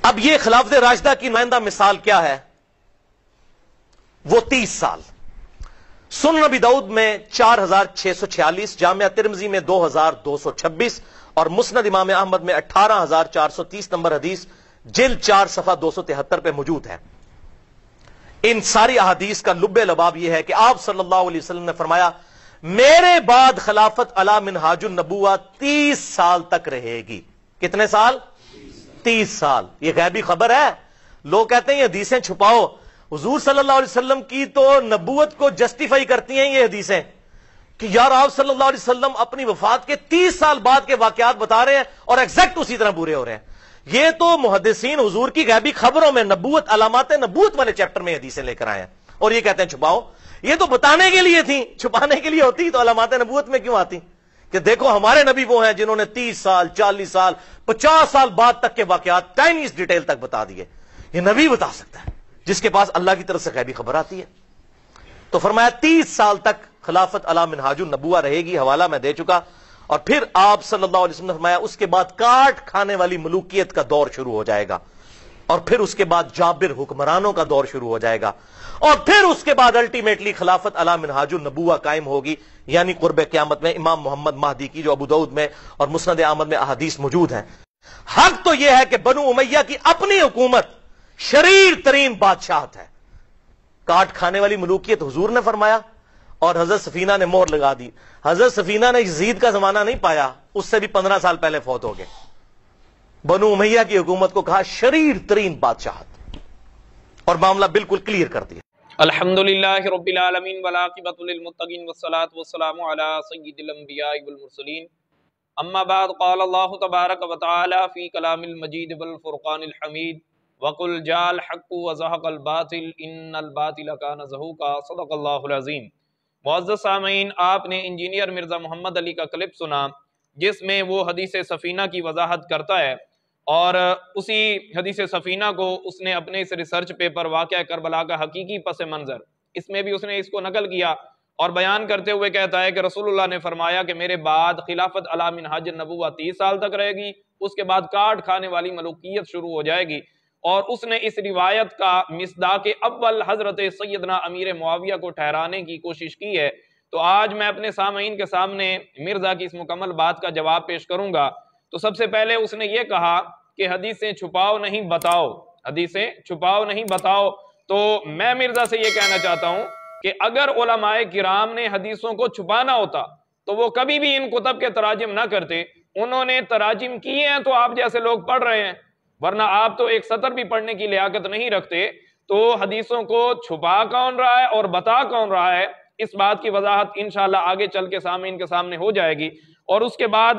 اب یہ خلافت راشدہ کی نمائندہ مثال کیا ہے؟ وہ 30 سال سنن نبی داؤد میں 4646، جامعہ ترمذی میں 2226 اور مسند امام احمد میں 18430 نمبر حدیث جلد 4 صفحہ 273 پہ موجود ہے۔ ان ساری احادیث کا لب لباب یہ ہے کہ آپ صلی اللہ علیہ وسلم نے فرمایا میرے بعد خلافت علی منہاج النبوہ 30 سال تک رہے گی۔ کتنے سال؟ 30 سال۔ یہ غیبی خبر ہے۔ لوگ کہتے ہیں یہ حدیثیں چھپاؤ، حضور صلی اللہ علیہ وسلم کی تو نبوت کو جسٹیفائی کرتی ہیں یہ حدیثیں کہ یار آپ صلی اللہ علیہ وسلم اپنی وفات کے 30 سال بعد کے واقعات بتا رہے ہیں اور ایگزیکٹ اسی طرح پورے ہو رہے ہیں۔ یہ تو محدثین حضور کی غیبی خبروں میں نبوت، علامات نبوت والے چیپٹر میں حدیثیں لے کر آئے ہیں اور یہ کہتے ہیں چھپاؤ۔ یہ تو بتانے کے لیے تھیں، چھپانے کے لیے ہوتی تو علامات نبوت میں کیوں آتی کہ دیکھو ہمارے نبی وہ ہیں جنہوں نے 30 سال 40 سال 50 سال بعد تک کے واقعات ٹائنیز ڈیٹیل تک بتا دیے۔ یہ نبی بتا سکتا ہے جس کے پاس اللہ کی طرف سے غیبی خبر آتی ہے۔ تو فرمایا 30 سال تک خلافت علی منہاج النبوہ رہے گی، حوالہ میں دے چکا۔ اور پھر آپ صلی اللہ علیہ وسلم نے فرمایا اس کے بعد کاٹ کھانے والی ملوکیت کا دور شروع ہو جائے گا، اور پھر اس کے بعد جابر حکمرانوں کا دور شروع ہو جائے گا، اور پھر اس کے بعد الٹیمیٹلی خلافت علی منہاج النبوہ قائم ہوگی، یعنی قرب قیامت میں امام محمد مہدی کی جو ابو داؤد میں اور مسند احمد میں احادیث موجود ہیں۔ حق تو یہ ہے کہ بنو امیہ کی اپنی حکومت شریر ترین بادشاہت ہے، کاٹ کھانے والی ملوکیت حضور نے فرمایا اور حضرت سفینہ نے مہر لگا دی۔ حضرت سفینہ نے یزید کا زمانہ نہیں پایا، اس سے بھی 15 سال پہلے فوت ہو گئے۔ بنو امیہ کی حکومت کو کہا شریر ترین بادشاہت، اور معاملہ بالکل کلیئر کر دیا۔ الحمدللہ رب العالمین والعاقبۃ للمتقین والصلاۃ والسلام علی سید الانبیاء والمرسلین، اما بعد قال اللہ تبارک وتعالی فی کلام المجید والفرقان الحمید وقل جاء الحق وزهق الباطل ان الباطل کان زہوقا، صدق اللہ العظیم۔ معزز سامعین، آپ نے انجینئر مرزا محمد علی کا کلپ سنا جس میں وہ حدیث سفینہ کی وضاحت کرتا ہے، اور اسی حدیث سفینہ کو اس نے اپنے اس ریسرچ پیپر واقعہ کربلا کا حقیقی پس منظر، اس میں بھی اس نے اس کو نقل کیا اور بیان کرتے ہوئے کہتا ہے کہ رسول اللہ نے فرمایا کہ میرے بعد خلافت علی منہاج النبوہ 30 سال تک رہے گی، اس کے بعد کاٹ کھانے والی ملوکیت شروع ہو جائے گی۔ اور اس نے اس روایت کا مصداق اول حضرت سیدنا امیر معاویہ کو ٹھہرانے کی کوشش کی ہے۔ تو آج میں اپنے سامعین کے سامنے مرزا کی اس مکمل بات کا جواب پیش کروں گا۔ تو سب سے پہلے اس نے یہ کہا کہ حدیثیں چھپاؤ نہیں بتاؤ، حدیثیں چھپاؤ نہیں بتاؤ۔ تو میں مرزا سے یہ کہنا چاہتا ہوں کہ اگر علماء کرام نے حدیثوں کو چھپانا ہوتا تو وہ کبھی بھی ان کتب کے تراجم نہ کرتے۔ انہوں نے تراجم کیے ہیں تو آپ جیسے لوگ پڑھ رہے ہیں، ورنہ آپ تو ایک سطر بھی پڑھنے کی لیاقت نہیں رکھتے۔ تو حدیثوں کو چھپا کون رہا ہے اور بتا کون رہا ہے، اس بات کی وضاحت انشاءاللہ آگے چل کے سامعین کے سامنے ہو جائے گی۔ اور اس کے بعد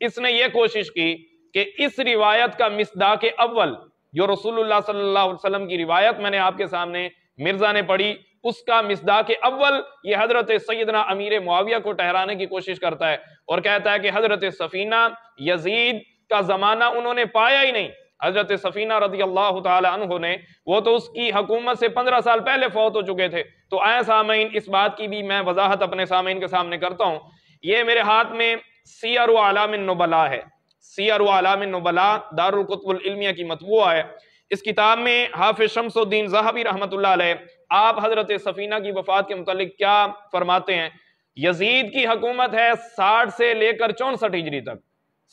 اس نے یہ کوشش کی کہ اس روایت کا مصداق اول جو رسول اللہ صلی اللہ علیہ وسلم کی روایت میں نے آپ کے سامنے مرزا نے پڑھی، اس کا مصداق اول یہ حضرت سیدنا امیر معاویہ کو ٹھہرانے کی کوشش کرتا ہے، اور کہتا ہے کہ حضرت سفینہ یزید کا زمانہ انہوں نے پایا ہی نہیں۔ حضرت سفینہ رضی اللہ تعالی عنہ نے، وہ تو اس کی حکومت سے 15 سال پہلے فوت ہو چکے تھے۔ تو اے سامعین، اس بات کی بھی میں وضاحت اپنے سامعین کے سامنے کرتا ہوں۔ یہ میرے ہاتھ میں سیر اعلام النبلاء ہے، سیر اعلام النبلاء دارالکتب العلمیہ کی مطبوعہ ہے۔ اس کتاب میں حافظ شمس الدین ذہبی رحمۃ اللہ علیہ آپ حضرت سفینہ کی وفات کے متعلق کیا فرماتے ہیں؟ یزید کی حکومت ہے 60 سے لے کر 64 ہجری تک،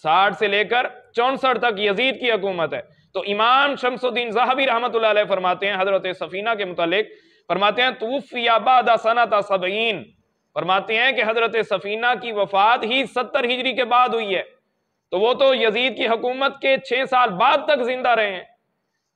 60 سے لے کر 64 تک یزید کی حکومت ہے۔ تو امام شمس الدین ذہبی رحمۃ اللہ علیہ فرماتے ہیں حضرت سفینہ کے متعلق، فرماتے ہیں توفی بعد سنۃ 70، فرماتے ہیں کہ حضرت سفینہ کی وفات ہی 70 ہجری کے بعد ہوئی ہے۔ تو وہ تو یزید کی حکومت کے 6 سال بعد تک زندہ رہے ہیں۔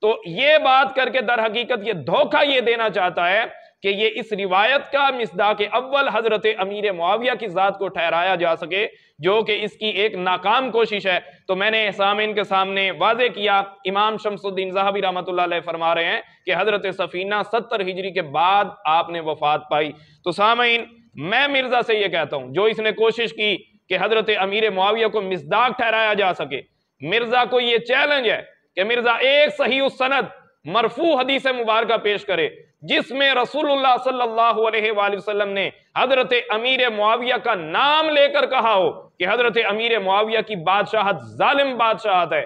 تو یہ بات کر کے در حقیقت یہ دھوکہ یہ دینا چاہتا ہے کہ یہ اس روایت کا مصداق اول حضرت امیر معاویہ کی ذات کو ٹھہرایا جا سکے، جو کہ اس کی ایک ناکام کوشش ہے۔ تو میں نے سامعین کے سامنے واضح کیا، امام شمس الدین ذہبی رحمۃ اللہ علیہ فرما رہے ہیں کہ حضرت سفینہ 70 ہجری کے بعد آپ نے وفات پائی۔ تو سامعین، میں مرزا سے یہ کہتا ہوں جو اس نے کوشش کی کہ حضرت امیر معاویہ کو مصداق ٹھہرایا جا سکے، مرزا کو یہ چیلنج ہے کہ مرزا ایک صحیح السند مرفوع حدیث مبارکہ پیش کرے جس میں رسول اللہ صلی اللہ علیہ وآلہ وسلم نے حضرت امیر معاویہ کا نام لے کر کہا ہو کہ حضرت امیر معاویہ کی بادشاہت ظالم بادشاہت ہے۔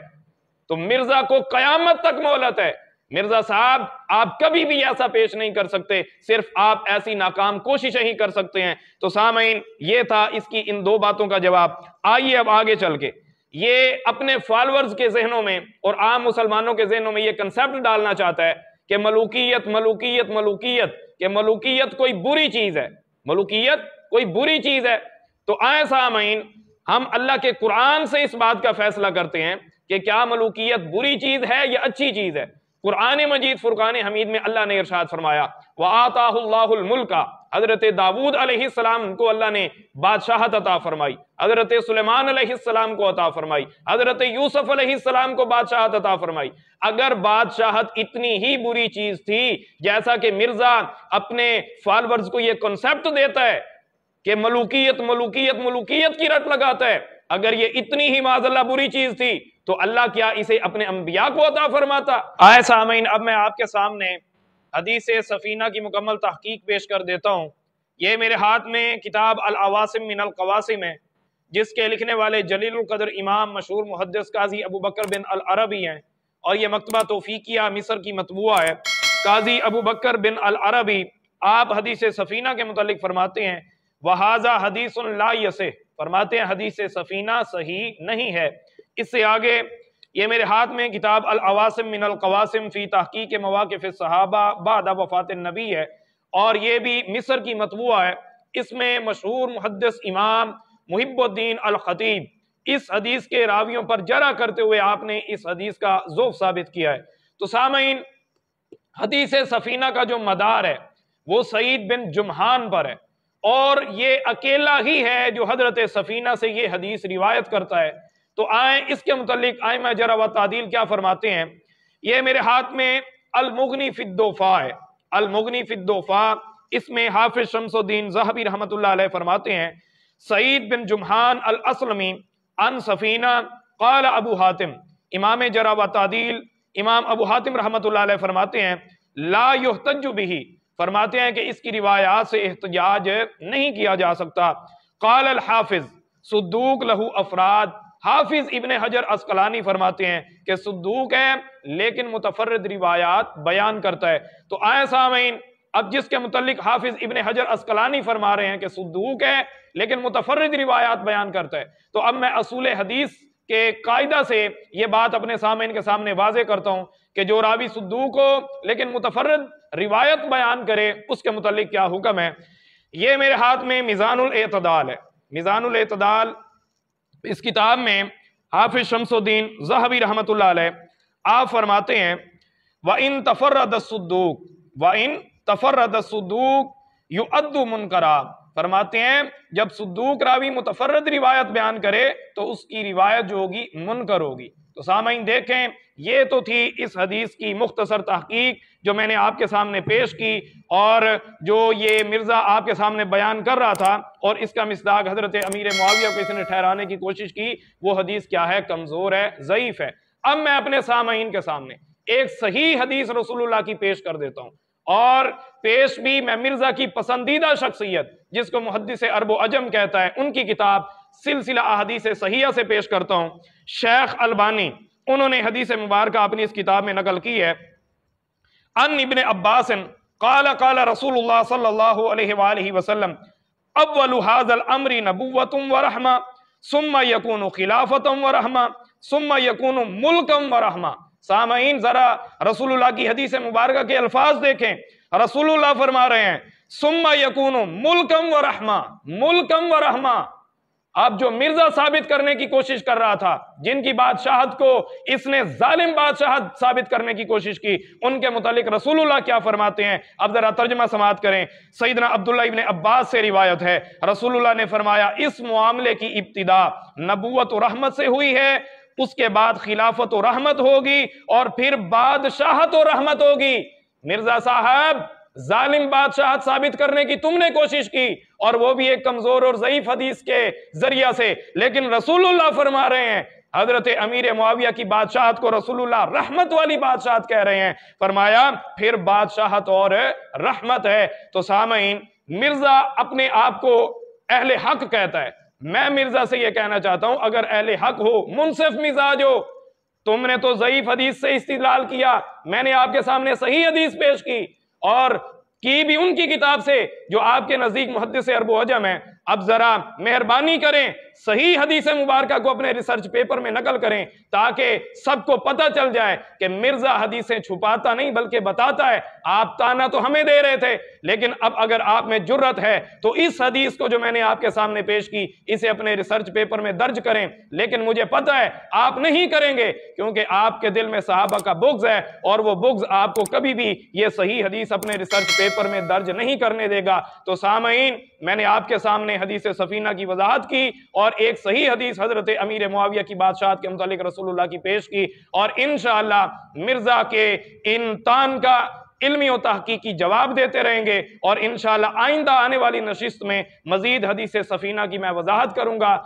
تو مرزا کو قیامت تک مہلت ہے. مرزا صاحب آپ کبھی بھی ایسا پیش نہیں کر سکتے، صرف آپ ایسی ناکام کوششیں ہی کر سکتے ہیں. تو سامعین یہ تھا اس کی ان دو باتوں کا جواب. آئیے اب آگے چل کے یہ اپنے فالورز کے ذہنوں میں اور عام مسلمانوں کے ذہنوں میں یہ کنسیپٹ ڈالنا چاہتا ہے کہ ملوکیت ملوکیت ملوکیت، کہ ملوکیت کوئی بری چیز ہے، ملوکیت کوئی بری چیز ہے. تو آئیں سامعین ہم اللہ کے قرآن سے اس بات کا فیصلہ کرتے ہیں کہ کیا ملوکیت بری چیز ہے یا اچھی چیز ہے. قرآن مجید فرقان حمید میں اللہ نے ارشاد فرمایا وَآتَاهُ اللَّهُ الْمُلْكَ، حضرت داؤد علیہ السلام کو اللہ نے بادشاہت عطا فرمائی، حضرت سلیمان علیہ السلام کو عطا فرمائی، حضرت یوسف علیہ السلام کو بادشاہت عطا فرمائی. اگر بادشاہت اتنی ہی بری چیز تھی جیسا کہ مرزا اپنے فالورز کو یہ کنسیپٹ دیتا ہے کہ ملوکیت ملوکیت ملوکیت کی رٹ لگاتا ہے، اگر یہ اتنی ہی معاذ اللہ بری چیز تھی تو اللہ کیا اسے اپنے انبیاء کو عطا فرماتا؟ آئے سامعین اب میں آپ کے سامنے حدیث سفینہ کی مکمل تحقیق پیش کر دیتا ہوں. یہ میرے ہاتھ میں کتاب العواصم من القواسم ہے، جس کے لکھنے والے جلیل القدر امام مشہور محدث قاضی ابو بکر بن العربی ہیں، اور یہ مکتبہ توفیقیہ مصر کی مطبوعہ ہے. قاضی ابو بکر بن العربی آپ حدیث سفینہ کے متعلق فرماتے ہیں وَهَذَا حَدِيثٌ لَا يَصِحُ، فرماتے ہیں حدیث سفینہ صحیح نہیں ہے. اس سے آگے یہ میرے ہاتھ میں کتاب العواصم من القواسم فی تحقیق مواقف الصحابہ بعد وفات النبی ہے، اور یہ بھی مصر کی مطبوعہ ہے. اس میں مشہور محدث امام محب الدین الخطیب اس حدیث کے راویوں پر جرح کرتے ہوئے آپ نے اس حدیث کا ضعف ثابت کیا ہے. تو سامعین حدیث سفینہ کا جو مدار ہے وہ سعید بن جمحان پر ہے، اور یہ اکیلا ہی ہے جو حضرت سفینہ سے یہ حدیث روایت کرتا ہے. تو آئیں اس کے متعلق آئمہ جرح و تعدیل کیا فرماتے ہیں. یہ میرے ہاتھ میں المغنی فی الدوفا ہے، المغنی فی الدوفا، اس میں حافظ شمس الدین ذہبی رحمۃ اللہ علیہ فرماتے ہیں سعید بن جمحان الاسلمی عن سفینہ قال ابو حاتم، امام جرح و تعدیل امام ابو حاتم رحمۃ اللہ علیہ فرماتے ہیں لا یحتج بہ، فرماتے ہیں کہ اس کی روایات سے احتجاج نہیں کیا جا سکتا. قال الحافظ صدوق لہو افراد، حافظ ابن حجر عسقلانی فرماتے ہیں کہ صدوق ہے لیکن متفرد روایات بیان کرتا ہے. تو آئے سامعین اب جس کے متعلق حافظ ابن حجر عسقلانی فرما رہے ہیں کہ صدوق ہے لیکن متفرد روایات بیان کرتا ہے، تو اب میں اصول حدیث کے قاعدہ سے یہ بات اپنے سامعین کے سامنے واضح کرتا ہوں کہ جو راوی صدوق ہو لیکن متفرد روایت بیان کرے اس کے متعلق کیا حکم ہے. یہ میرے ہاتھ میں میزان الاعتدال ہے، میزان الاعتدال، اس کتاب میں حافظ شمس الدین ذہبی رحمۃ اللہ علیہ آپ فرماتے ہیں وَإِن تَفَرَّدَ الصُّدُّوقُ وَإِن تَفَرَّدَ الصُّدُّوقُ يُؤَدُّ مُنْكَرًا، فرماتے ہیں جب صدوق راوی متفرد روایت بیان کرے تو اس کی روایت جو ہوگی منکر ہوگی. تو سامعین دیکھیں یہ تو تھی اس حدیث کی مختصر تحقیق جو میں نے آپ کے سامنے پیش کی، اور جو یہ مرزا آپ کے سامنے بیان کر رہا تھا اور اس کا مصداق حضرت امیر معاویہ کو اس نے ٹھہرانے کی کوشش کی، وہ حدیث کیا ہے؟ کمزور ہے، ضعیف ہے. اب میں اپنے سامعین کے سامنے ایک صحیح حدیث رسول اللہ کی پیش کر دیتا ہوں، اور پیش بھی میں مرزا کی پسندیدہ شخصیت جس کو محدث عرب و عجم کہتا ہے ان کی کتاب سلسلہ احادیث صحیحہ سے پیش کرتا ہوں. شیخ البانی انہوں نے حدیث مبارکہ اپنی اس کتاب میں نقل کی ہے ان ابن عباس قال قال رسول اللہ صلی اللہ علیہ وآلہ وسلم اول هذا الامر نبوۃ ورحمہ ثم یکون خلافۃ ورحمہ ثم یکون ملکا ورحمہ. سامعین ذرا رسول اللہ کی حدیث مبارکہ کے الفاظ دیکھیں، رسول اللہ فرما رہے ہیں ثم یکون ملکا ورحمہ، ملکا ورحمہ. اب جو مرزا ثابت کرنے کی کوشش کر رہا تھا، جن کی بادشاہت کو اس نے ظالم بادشاہت ثابت کرنے کی کوشش کی، ان کے متعلق رسول اللہ کیا فرماتے ہیں؟ اب ذرا ترجمہ سماعت کریں. سیدنا عبداللہ ابن عباس سے روایت ہے رسول اللہ نے فرمایا اس معاملے کی ابتدا نبوت و رحمت سے ہوئی ہے، اس کے بعد خلافت و رحمت ہوگی، اور پھر بادشاہت و رحمت ہوگی. مرزا صاحب ظالم بادشاہت ثابت کرنے کی تم نے کوشش کی، اور وہ بھی ایک کمزور اور ضعیف حدیث کے ذریعہ سے، لیکن رسول اللہ فرما رہے ہیں حضرت امیر معاویہ کی بادشاہت کو رسول اللہ رحمت والی بادشاہت کہہ رہے ہیں. فرمایا پھر بادشاہت اور رحمت ہے. تو سامعین مرزا اپنے آپ کو اہل حق کہتا ہے، میں مرزا سے یہ کہنا چاہتا ہوں اگر اہل حق ہو، منصف مزاج ہو، تم نے تو ضعیف حدیث سے استدلال کیا، میں نے آپ کے سامنے صحیح حدیث پیش کی، اور کی بھی ان کی کتاب سے جو آپ کے نزدیک محدث عرب و عجم ہے۔ اب ذرا مہربانی کریں صحیح حدیث مبارکہ کو اپنے ریسرچ پیپر میں نقل کریں، تاکہ سب کو پتہ چل جائے کہ مرزا حدیثیں چھپاتا نہیں بلکہ بتاتا ہے۔ آپ تانا تو ہمیں دے رہے تھے، لیکن اب اگر آپ میں جرت ہے تو اس حدیث کو جو میں نے آپ کے سامنے پیش کی اسے اپنے ریسرچ پیپر میں درج کریں۔ لیکن مجھے پتہ ہے آپ نہیں کریں گے، کیونکہ آپ کے دل میں صحابہ کا بغض ہے، اور وہ بغض آپ کو کبھی بھی یہ صحیح حدیث اپنے ریسرچ پیپر میں درج نہیں کرنے دے گا۔ تو سامعین، میں نے آپ کے سامنے حدیث سفینہ کی وضاحت کی، اور ایک صحیح حدیث حضرت امیر معاویہ کی بادشاہت کے متعلق رسول اللہ کی پیش کی، اور انشاءاللہ مرزا کے ان طعن کا علمی و تحقیقی جواب دیتے رہیں گے، اور انشاءاللہ آئندہ آنے والی نشست میں مزید حدیث سفینہ کی میں وضاحت کروں گا۔